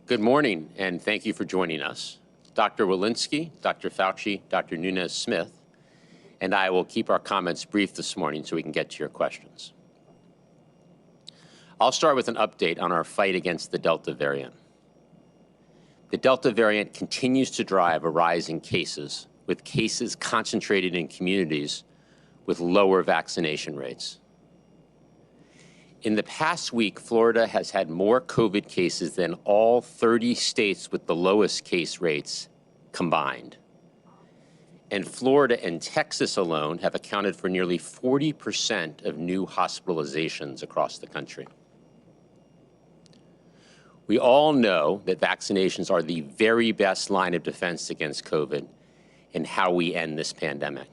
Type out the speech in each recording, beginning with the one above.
Good morning, and thank you for joining us. Dr. Walensky, Dr. Fauci, Dr. Nunez-Smith, and I will keep our comments brief this morning so we can get to your questions. I'll start with an update on our fight against the Delta variant. The Delta variant continues to drive a rise in cases, with cases concentrated in communities with lower vaccination rates. In the past week, Florida has had more COVID cases than all 30 states with the lowest case rates combined. And Florida and Texas alone have accounted for nearly 40% of new hospitalizations across the country. We all know that vaccinations are the very best line of defense against COVID and how we end this pandemic.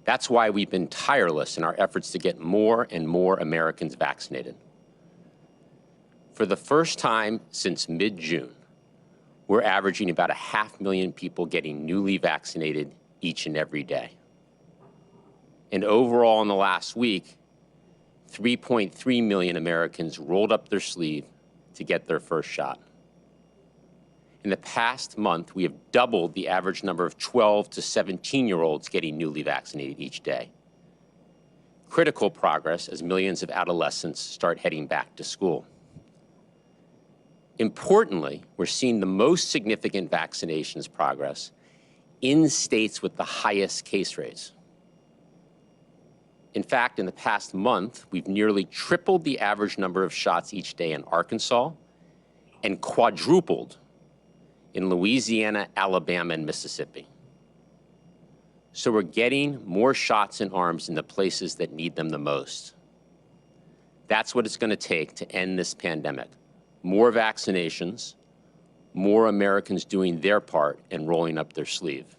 That's why we've been tireless in our efforts to get more and more Americans vaccinated. For the first time since mid-June, we're averaging about 500,000 people getting newly vaccinated each and every day. And overall in the last week, 3.3 million Americans rolled up their sleeve to get their first shot. In the past month, we have doubled the average number of 12 to 17-year-olds getting newly vaccinated each day. Critical progress as millions of adolescents start heading back to school. Importantly, we're seeing the most significant vaccinations progress in states with the highest case rates. In fact, in the past month, we've nearly tripled the average number of shots each day in Arkansas and quadrupled in Louisiana, Alabama, and Mississippi. So we're getting more shots in arms in the places that need them the most. That's what it's going to take to end this pandemic. More vaccinations, more Americans doing their part and rolling up their sleeve.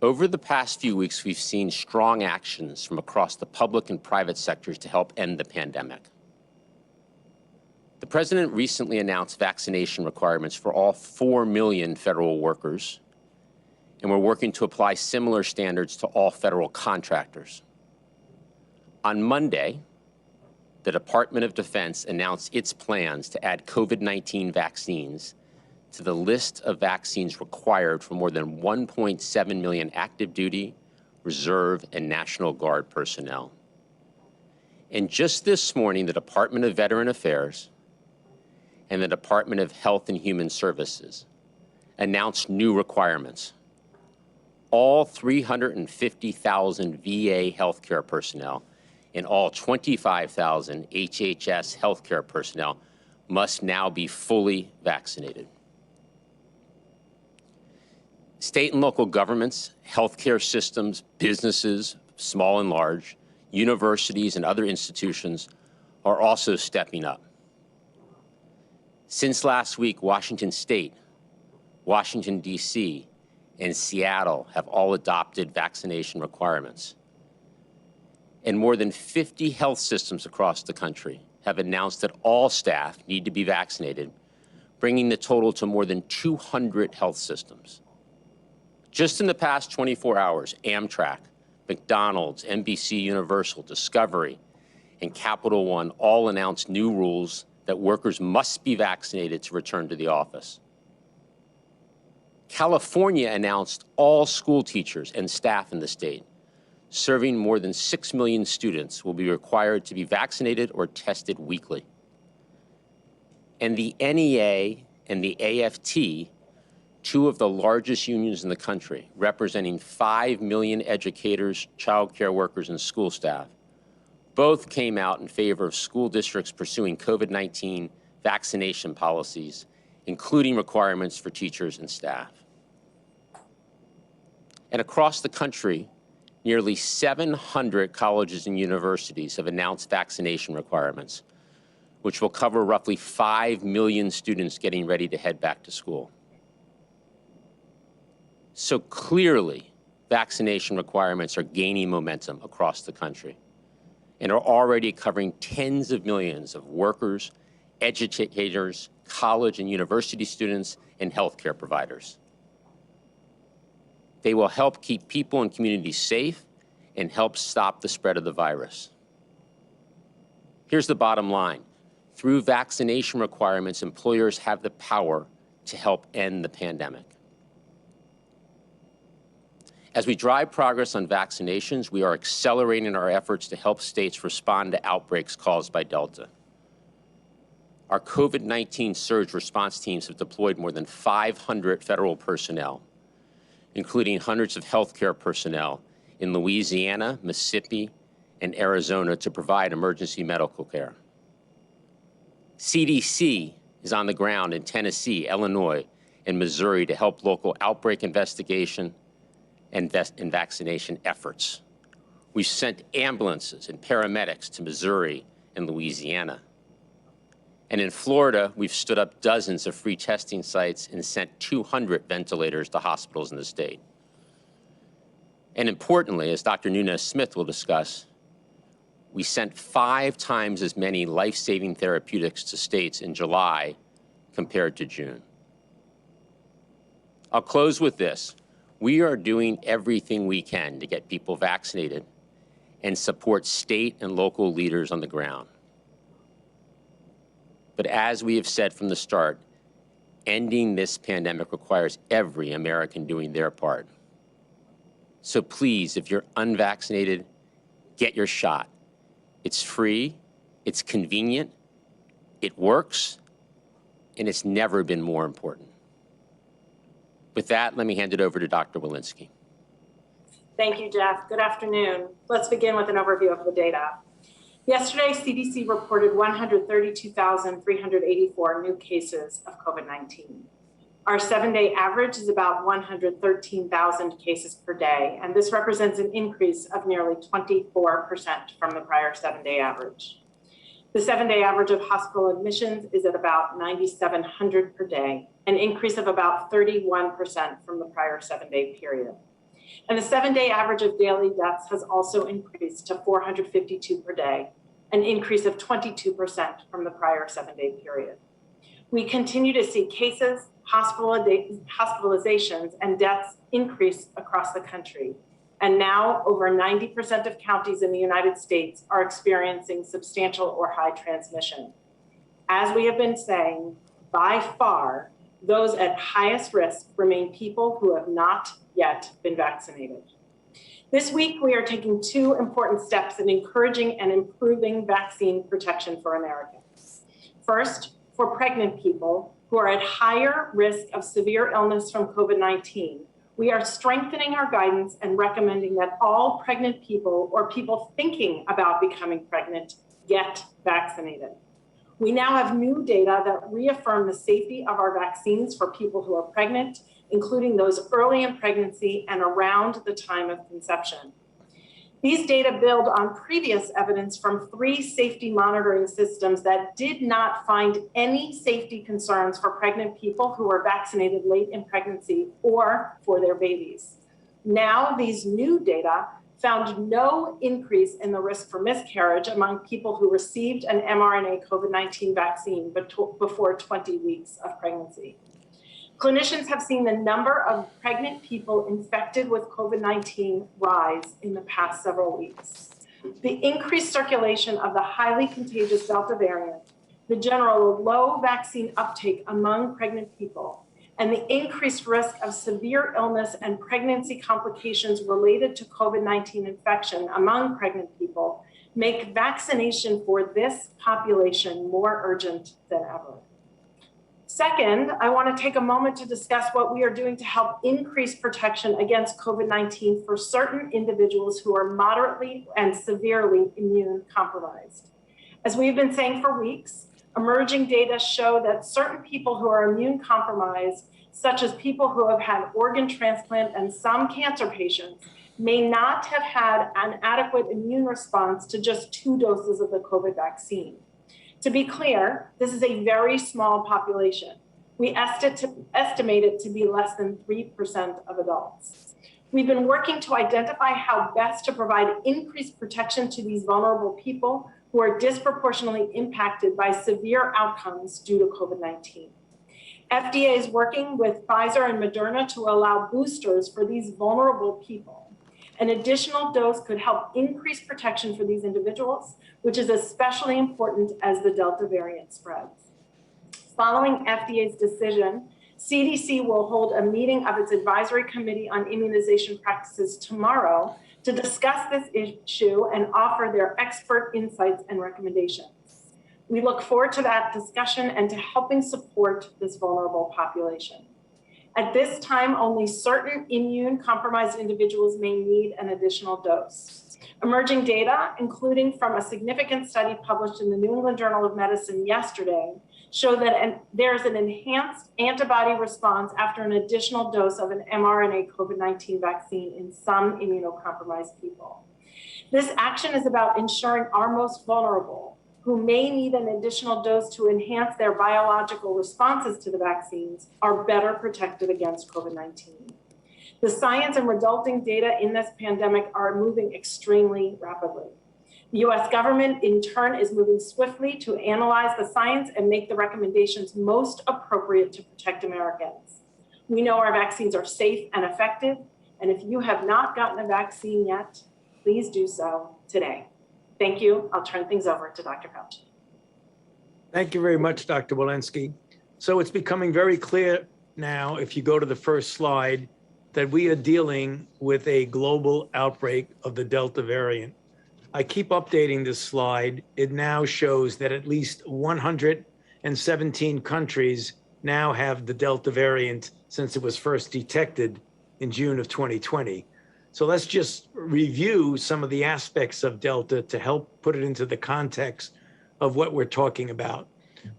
Over the past few weeks, we've seen strong actions from across the public and private sectors to help end the pandemic. The President recently announced vaccination requirements for all 4 million federal workers, and we're working to apply similar standards to all federal contractors. On Monday, the Department of Defense announced its plans to add COVID-19 vaccines to the list of vaccines required for more than 1.7 million active duty, reserve, and National Guard personnel. And just this morning, the Department of Veteran Affairs and the Department of Health and Human Services announced new requirements. All 350,000 VA healthcare personnel and all 25,000 HHS healthcare personnel must now be fully vaccinated. State and local governments, healthcare systems, businesses, small and large, universities, and other institutions are also stepping up. Since last week, Washington State, Washington, D.C., and Seattle have all adopted vaccination requirements. And more than 50 health systems across the country have announced that all staff need to be vaccinated, bringing the total to more than 200 health systems. Just in the past 24 hours, Amtrak, McDonald's, NBC Universal, Discovery, and Capital One all announced new rules that workers must be vaccinated to return to the office. California announced all school teachers and staff in the state, serving more than 6 million students, will be required to be vaccinated or tested weekly. And the NEA and the AFT, two of the largest unions in the country, representing 5 million educators, child care workers, and school staff, both came out in favor of school districts pursuing COVID-19 vaccination policies, including requirements for teachers and staff. And across the country, nearly 700 colleges and universities have announced vaccination requirements, which will cover roughly 5 million students getting ready to head back to school. So clearly, vaccination requirements are gaining momentum across the country and are already covering tens of millions of workers, educators, college and university students, and healthcare providers. They will help keep people and communities safe and help stop the spread of the virus. Here's the bottom line. Through vaccination requirements, employers have the power to help end the pandemic. As we drive progress on vaccinations, we are accelerating our efforts to help states respond to outbreaks caused by Delta. Our COVID-19 surge response teams have deployed more than 500 federal personnel, including hundreds of healthcare personnel in Louisiana, Mississippi, and Arizona to provide emergency medical care. CDC is on the ground in Tennessee, Illinois, and Missouri to help local outbreak investigation and vaccination efforts. We've sent ambulances and paramedics to Missouri and Louisiana. And in Florida, we've stood up dozens of free testing sites and sent 200 ventilators to hospitals in the state. And importantly, as Dr. Nunez-Smith will discuss, we sent 5 times as many life-saving therapeutics to states in July compared to June. I'll close with this. We are doing everything we can to get people vaccinated and support state and local leaders on the ground. But as we have said from the start, ending this pandemic requires every American doing their part. So please, if you're unvaccinated, get your shot. It's free, it's convenient, it works, and it's never been more important. With that, let me hand it over to Dr. Walensky. Thank you, Jeff. Good afternoon. Let's begin with an overview of the data. Yesterday, CDC reported 132,384 new cases of COVID-19. Our 7-day average is about 113,000 cases per day, and this represents an increase of nearly 24% from the prior 7-day average. The 7-day average of hospital admissions is at about 9,700 per day, an increase of about 31% from the prior 7-day period. And the 7-day average of daily deaths has also increased to 452 per day, an increase of 22% from the prior 7-day period. We continue to see cases, hospitalizations, and deaths increase across the country. And now over 90% of counties in the United States are experiencing substantial or high transmission. As we have been saying, by far, those at highest risk remain people who have not yet been vaccinated. This week, we are taking 2 important steps in encouraging and improving vaccine protection for Americans. First, for pregnant people who are at higher risk of severe illness from COVID-19, we are strengthening our guidance and recommending that all pregnant people or people thinking about becoming pregnant get vaccinated. We now have new data that reaffirm the safety of our vaccines for people who are pregnant, including those early in pregnancy and around the time of conception. These data build on previous evidence from 3 safety monitoring systems that did not find any safety concerns for pregnant people who were vaccinated late in pregnancy or for their babies. Now, these new data found no increase in the risk for miscarriage among people who received an mRNA COVID-19 vaccine before 20 weeks of pregnancy. Clinicians have seen the number of pregnant people infected with COVID-19 rise in the past several weeks. The increased circulation of the highly contagious Delta variant, the general low vaccine uptake among pregnant people, and the increased risk of severe illness and pregnancy complications related to COVID-19 infection among pregnant people make vaccination for this population more urgent than ever. Second, I want to take a moment to discuss what we are doing to help increase protection against COVID-19 for certain individuals who are moderately and severely immune compromised. As we've been saying for weeks, emerging data show that certain people who are immune compromised, such as people who have had organ transplant and some cancer patients, may not have had an adequate immune response to just 2 doses of the COVID vaccine. To be clear, this is a very small population. We estimate it to be less than 3% of adults. We've been working to identify how best to provide increased protection to these vulnerable people who are disproportionately impacted by severe outcomes due to COVID-19. FDA is working with Pfizer and Moderna to allow boosters for these vulnerable people. An additional dose could help increase protection for these individuals, which is especially important as the Delta variant spreads. Following FDA's decision, CDC will hold a meeting of its Advisory Committee on Immunization Practices tomorrow to discuss this issue and offer their expert insights and recommendations. We look forward to that discussion and to helping support this vulnerable population. At this time, only certain immune-compromised individuals may need an additional dose. Emerging data, including from a significant study published in the New England Journal of Medicine yesterday, show that there's an enhanced antibody response after an additional dose of an mRNA COVID-19 vaccine in some immunocompromised people. This action is about ensuring our most vulnerable, who may need an additional dose to enhance their biological responses to the vaccines, are better protected against COVID-19. The science and resulting data in this pandemic are moving extremely rapidly. The US government, in turn, is moving swiftly to analyze the science and make the recommendations most appropriate to protect Americans. We know our vaccines are safe and effective, and if you have not gotten a vaccine yet, please do so today. Thank you. I'll turn things over to Dr. Fauci. Thank you very much, Dr. Walensky. So it's becoming very clear now, if you go to the first slide, that we are dealing with a global outbreak of the Delta variant. I keep updating this slide. It now shows that at least 117 countries now have the Delta variant since it was first detected in June of 2020. So let's just review some of the aspects of Delta to help put it into the context of what we're talking about.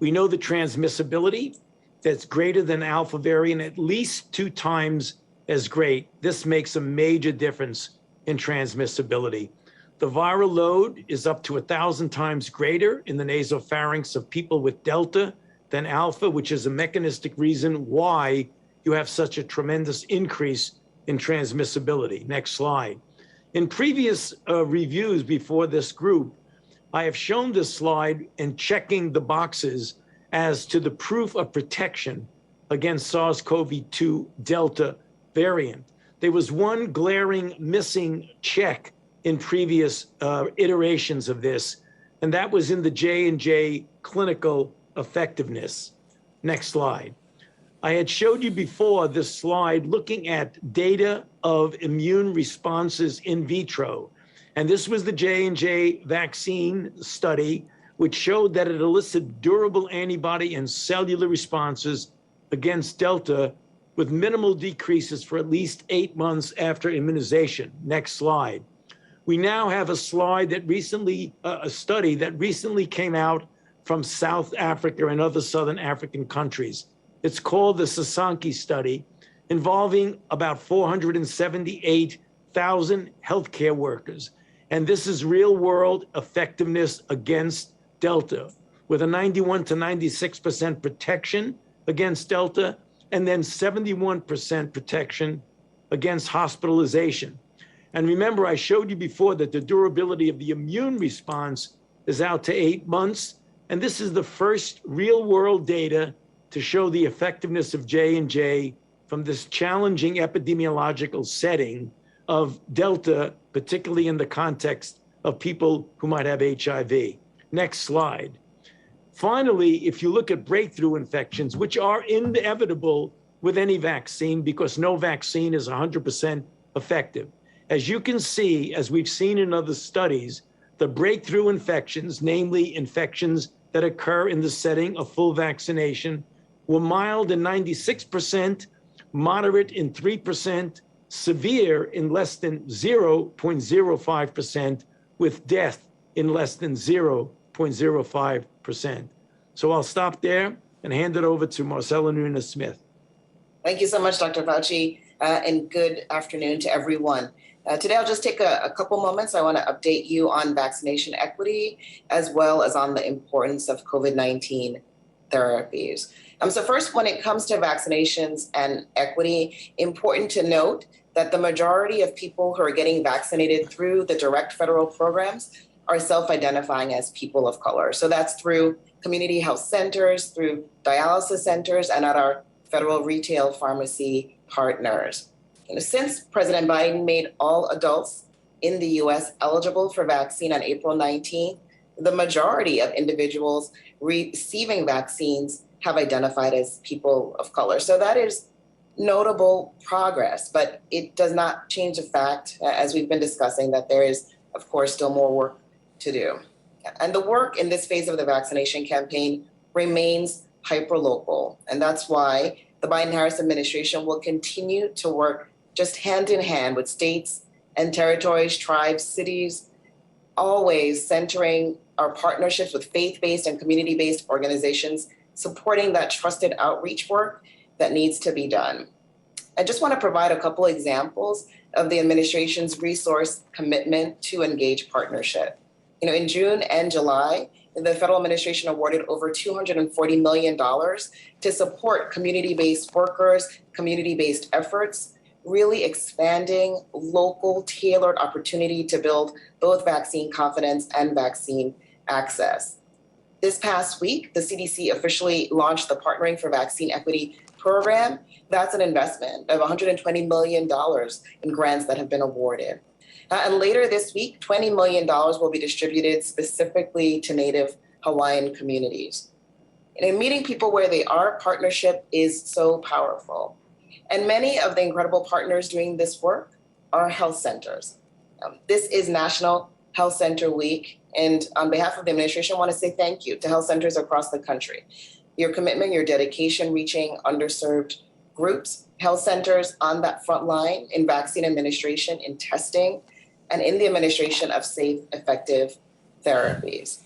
We know the transmissibility that's greater than Alpha variant, at least 2 times as great. This makes a major difference in transmissibility. The viral load is up to 1,000 times greater in the nasopharynx of people with Delta than Alpha, which is a mechanistic reason why you have such a tremendous increase in transmissibility. Next slide. In previous reviews before this group, I have shown this slide and checking the boxes as to the proof of protection against SARS-CoV-2 Delta variant. There was one glaring missing check in previous iterations of this, and that was in the J&J clinical effectiveness. Next slide. I had showed you before this slide looking at data of immune responses in vitro. And this was the J&J vaccine study, which showed that it elicited durable antibody and cellular responses against Delta with minimal decreases for at least 8 months after immunization. Next slide. We now have a slide that recently, a study that recently came out from South Africa and other Southern African countries. It's called the Sasanki study, involving about 478,000 healthcare workers. And this is real world effectiveness against Delta, with a 91 to 96% protection against Delta, and then 71% protection against hospitalization. And remember, I showed you before that the durability of the immune response is out to 8 months. And this is the first real world data to show the effectiveness of J&J from this challenging epidemiological setting of Delta, particularly in the context of people who might have HIV. Next slide. Finally, if you look at breakthrough infections, which are inevitable with any vaccine because no vaccine is 100% effective. As you can see, as we've seen in other studies, the breakthrough infections, namely infections that occur in the setting of full vaccination, were mild in 96%, moderate in 3%, severe in less than 0.05%, with death in less than 0.05%. So I'll stop there and hand it over to Marcella Nunez-Smith. Thank you so much, Dr. Fauci, and good afternoon to everyone. Today, I'll just take a couple moments. I want to update you on vaccination equity, as well as on the importance of COVID-19 therapies. So first, when it comes to vaccinations and equity, important to note that the majority of people who are getting vaccinated through the direct federal programs are self-identifying as people of color. So that's through community health centers, through dialysis centers, and at our federal retail pharmacy partners. Since President Biden made all adults in the US eligible for vaccine on April 19th, the majority of individuals receiving vaccines have identified as people of color. So that is notable progress, but it does not change the fact, as we've been discussing, that there is, of course, still more work to do. And the work in this phase of the vaccination campaign remains hyperlocal. And that's why the Biden-Harris administration will continue to work just hand in hand with states and territories, tribes, cities, always centering our partnerships with faith-based and community-based organizations, supporting that trusted outreach work that needs to be done. I just want to provide a couple examples of the administration's resource commitment to engage partnership. In June and July, the federal administration awarded over $240 million to support community-based workers, community-based efforts, really expanding local tailored opportunity to build both vaccine confidence and vaccine access. This past week, the CDC officially launched the Partnering for Vaccine Equity program. That's an investment of $120 million in grants that have been awarded. And later this week, $20 million will be distributed specifically to Native Hawaiian communities. Meeting people where they are, partnership is so powerful. And many of the incredible partners doing this work are health centers. This is National Health Center Week. And on behalf of the administration, I want to say thank you to health centers across the country. Your commitment, your dedication, reaching underserved groups, health centers on that front line in vaccine administration, in testing, and in the administration of safe, effective therapies.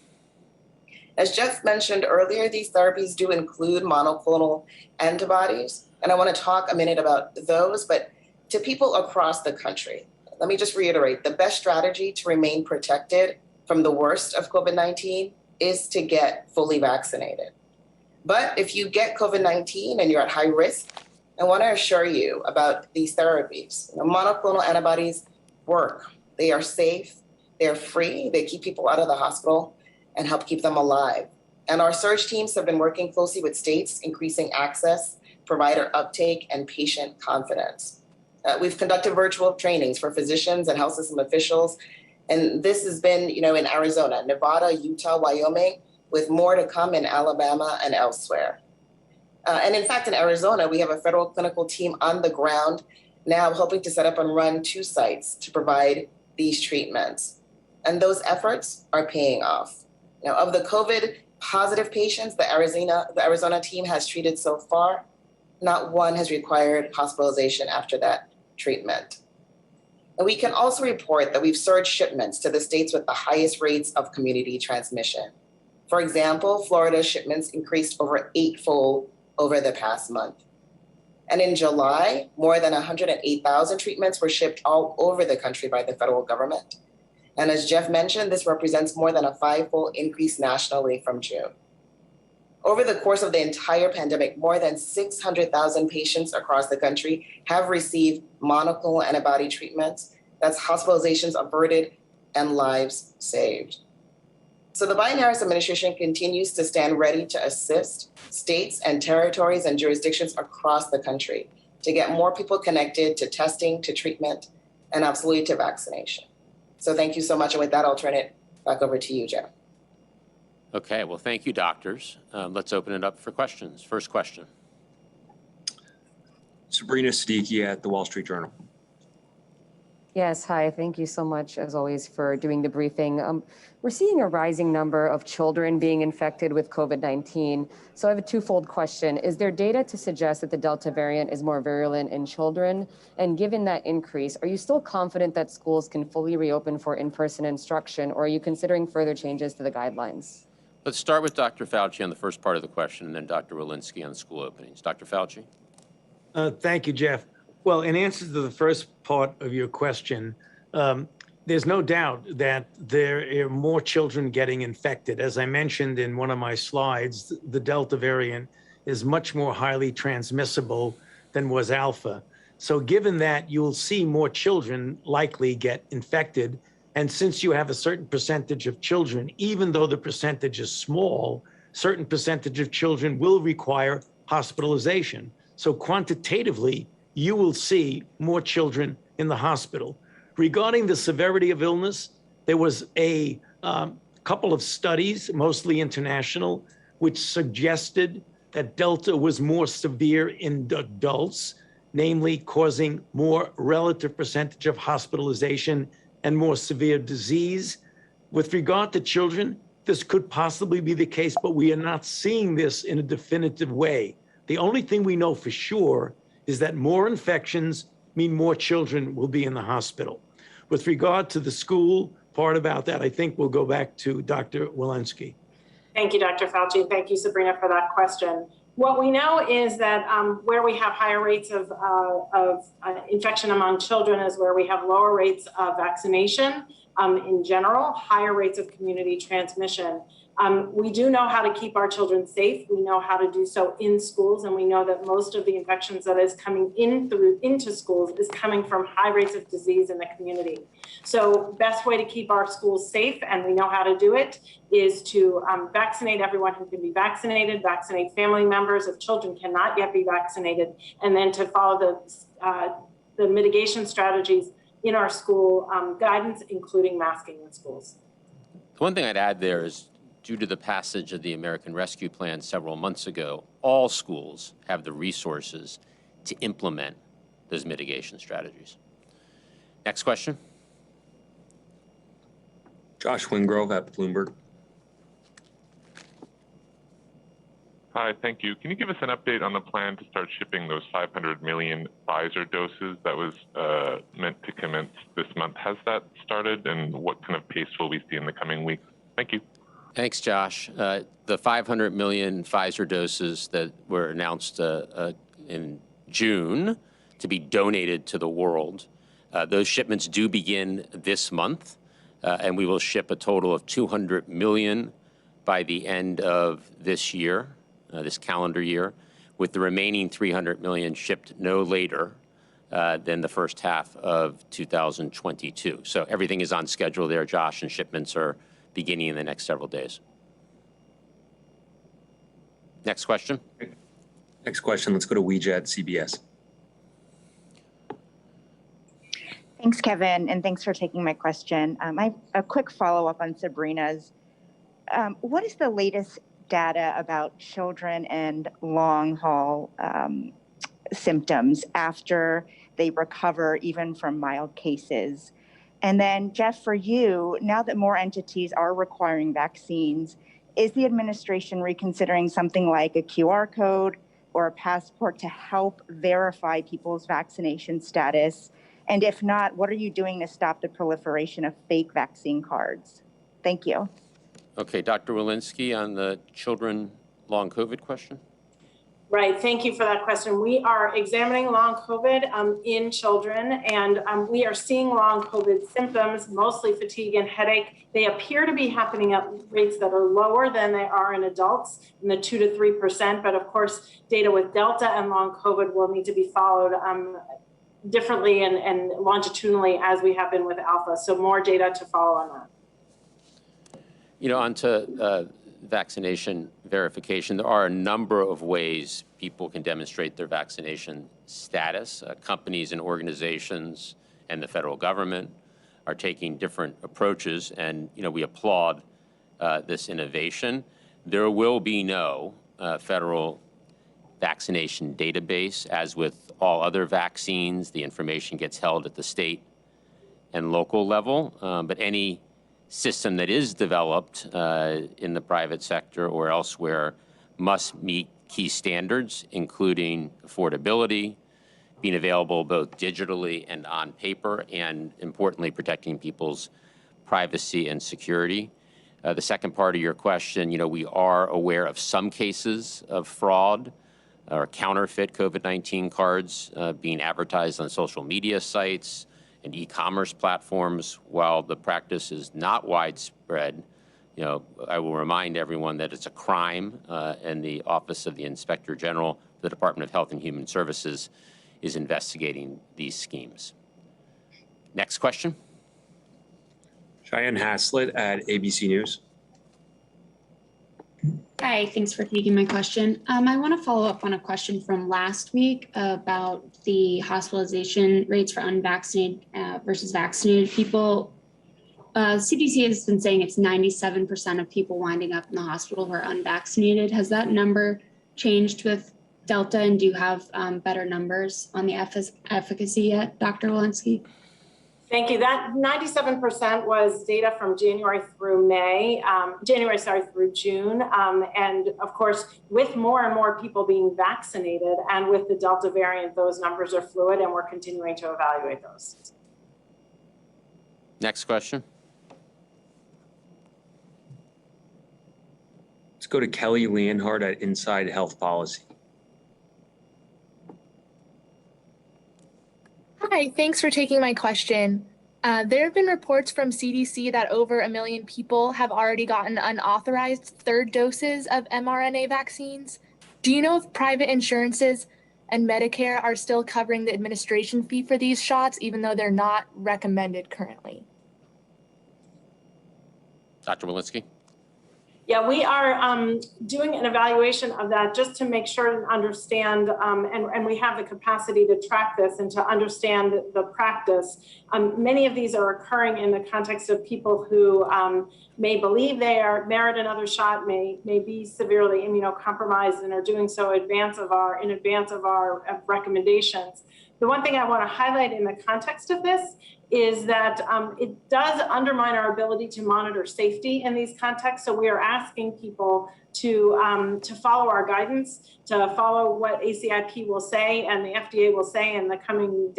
As Jeff mentioned earlier, these therapies do include monoclonal antibodies, and I want to talk a minute about those, but to people across the country, let me just reiterate, the best strategy to remain protected from the worst of COVID-19 is to get fully vaccinated. But if you get COVID-19 and you're at high risk, I want to assure you about these therapies. Monoclonal antibodies work. They are safe, they're free, they keep people out of the hospital and help keep them alive. And our surge teams have been working closely with states, increasing access, provider uptake, and patient confidence. We've conducted virtual trainings for physicians and health system officials. And this has been, in Arizona, Nevada, Utah, Wyoming, with more to come in Alabama and elsewhere. And in fact, in Arizona, we have a federal clinical team on the ground now helping to set up and run 2 sites to provide these treatments. And those efforts are paying off. Of the COVID positive patients the Arizona team has treated so far, not one has required hospitalization after that treatment. And we can also report that we've surged shipments to the states with the highest rates of community transmission. For example, Florida's shipments increased over 8-fold over the past month. And in July, more than 108,000 treatments were shipped all over the country by the federal government. And as Jeff mentioned, this represents more than a 5-fold increase nationally from June. Over the course of the entire pandemic, more than 600,000 patients across the country have received monoclonal antibody treatments. That's hospitalizations averted and lives saved. So the Biden-Harris administration continues to stand ready to assist states and territories and jurisdictions across the country to get more people connected to testing, to treatment, and absolutely to vaccination. So thank you so much. And with that, I'll turn it back over to you, Jeff. Okay, well, thank you, doctors. Let's open it up for questions. First question. Sabrina Siddiqui at the Wall Street Journal. Yes, hi. Thank you so much, as always, for doing the briefing. We're seeing a rising number of children being infected with COVID-19. So I have a twofold question. Is there data to suggest that the Delta variant is more virulent in children? And given that increase, are you still confident that schools can fully reopen for in-person instruction, or are you considering further changes to the guidelines? Let's start with Dr. Fauci on the first part of the question, and then Dr. Walensky on school openings. Dr. Fauci. Thank you, Jeff. Well, in answer to the first part of your question, there's no doubt that there are more children getting infected. As I mentioned in one of my slides, the Delta variant is much more highly transmissible than was Alpha. So given that, you'll see more children likely get infected. And since you have a certain percentage of children, even though the percentage is small, certain percentage of children will require hospitalization. So quantitatively, you will see more children in the hospital. Regarding the severity of illness, there was a couple of studies, mostly international, which suggested that Delta was more severe in adults, namely causing more relative percentage of hospitalization and more severe disease. With regard to children, this could possibly be the case, but we are not seeing this in a definitive way. The only thing we know for sure is that more infections mean more children will be in the hospital. With regard to the school part about that, I think we'll go back to Dr. Walensky. Thank you, Dr. Fauci, and thank you, Sabrina, for that question. What we know is that where we have higher rates of infection among children is where we have lower rates of vaccination in general, higher rates of community transmission. We do know how to keep our children safe. We know how to do so in schools, and we know that most of the infections that is coming into schools is coming from high rates of disease in the community. So best way to keep our schools safe, and we know how to do it, is to vaccinate everyone who can be vaccinated, vaccinate family members if children cannot yet be vaccinated, and then to follow the mitigation strategies in our school guidance, including masking in schools. One thing I'd add there is, due to the passage of the American Rescue Plan several months ago, all schools have the resources to implement those mitigation strategies. Next question. Josh Wingrove at Bloomberg. Hi, thank you. Can you give us an update on the plan to start shipping those 500 million Pfizer doses that was meant to commence this month? Has that started, and what kind of pace will we see in the coming weeks? Thank you. Thanks, Josh. The 500 million Pfizer doses that were announced in June to be donated to the world, those shipments do begin this month, and we will ship a total of 200 million by the end of this year, this calendar year, with the remaining 300 million shipped no later than the first half of 2022. So everything is on schedule there, Josh, and shipments are beginning in the next several days. Next question. Next question, let's go to Weijia at CBS. Thanks, Kevin, and thanks for taking my question. I have a quick follow-up on Sabrina's. What is the latest data about children and long-haul symptoms after they recover even from mild cases? And then, Jeff, for you, now that more entities are requiring vaccines, is the administration reconsidering something like a QR code or a passport to help verify people's vaccination status? And if not, what are you doing to stop the proliferation of fake vaccine cards? Thank you. Okay, Dr. Walensky on the children long COVID question. Right, thank you for that question. We are examining long COVID in children, and we are seeing long COVID symptoms, mostly fatigue and headache. They appear to be happening at rates that are lower than they are in adults, in the 2 to 3%. But of course, data with Delta and long COVID will need to be followed differently and longitudinally as we have been with Alpha. So more data to follow on that. You know, onto vaccination verification, there are a number of ways people can demonstrate their vaccination status. Companies and organizations and the federal government are taking different approaches, and we applaud this innovation. There will be no federal vaccination database. As with all other vaccines, the information gets held at the state and local level, but any system that is developed in the private sector or elsewhere must meet key standards, including affordability, being available both digitally and on paper, and importantly, protecting people's privacy and security. The second part of your question, we are aware of some cases of fraud or counterfeit COVID-19 cards being advertised on social media sites and e-commerce platforms. While the practice is not widespread, I will remind everyone that it's a crime, and the Office of the Inspector General, the Department of Health and Human Services, is investigating these schemes. Next question. Cheyenne Haslett at ABC News. Hi, thanks for taking my question. I want to follow up on a question from last week about the hospitalization rates for unvaccinated versus vaccinated people. CDC has been saying it's 97% of people winding up in the hospital who are unvaccinated. Has that number changed with Delta, and do you have better numbers on the efficacy yet, Dr. Walensky? Thank you. That 97% was data from January through June. And of course, with more and more people being vaccinated and with the Delta variant, those numbers are fluid and we're continuing to evaluate those. Next question. Let's go to Kelly Leonhardt at Inside Health Policy. Hi, thanks for taking my question. There have been reports from CDC that over 1 million people have already gotten unauthorized third doses of mRNA vaccines. Do you know if private insurances and Medicare are still covering the administration fee for these shots, even though they're not recommended currently? Dr. Walensky. Yeah, we are doing an evaluation of that just to make sure and understand, and we have the capacity to track this and to understand the practice. Many of these are occurring in the context of people who may believe they merit another shot, may be severely immunocompromised and are doing so in advance of our recommendations. The one thing I want to highlight in the context of this is that it does undermine our ability to monitor safety in these contexts. So we are asking people to follow our guidance, to follow what ACIP will say and the FDA will say in the coming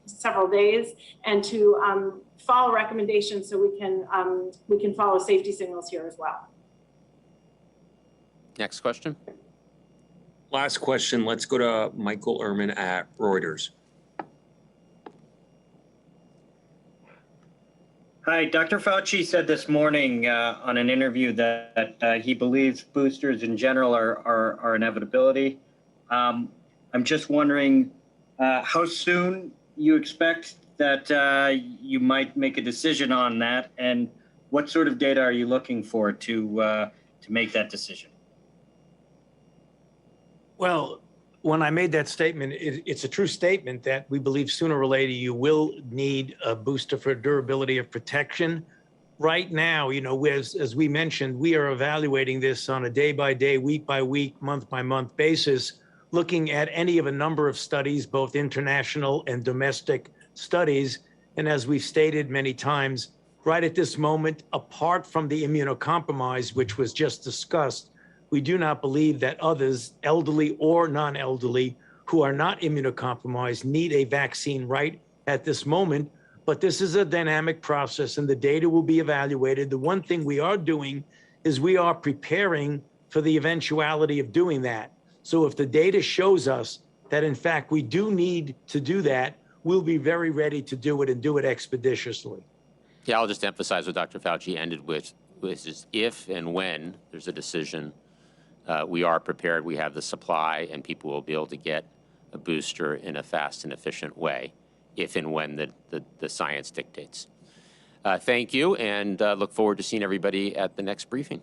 several days, and to follow recommendations so we can follow safety signals here as well. Next question. Last question. Let's go to Michael Ehrman at Reuters. Hi, Dr. Fauci said this morning on an interview that he believes boosters in general are inevitability. I'm just wondering how soon you expect that you might make a decision on that, and what sort of data are you looking for to make that decision? Well, when I made that statement, it's a true statement that we believe sooner or later you will need a booster for durability of protection. Right now, as we mentioned, we are evaluating this on a day-by-day, week-by-week, month-by-month basis, looking at any of a number of studies, both international and domestic studies. And as we've stated many times, right at this moment, apart from the immunocompromised, which was just discussed, we do not believe that others, elderly or non-elderly, who are not immunocompromised need a vaccine right at this moment. But this is a dynamic process and the data will be evaluated. The one thing we are doing is we are preparing for the eventuality of doing that. So if the data shows us that, in fact, we do need to do that, we'll be very ready to do it and do it expeditiously. Yeah, I'll just emphasize what Dr. Fauci ended with, which is if and when there's a decision, we are prepared. We have the supply, and people will be able to get a booster in a fast and efficient way, if and when the science dictates. Thank you, and look forward to seeing everybody at the next briefing.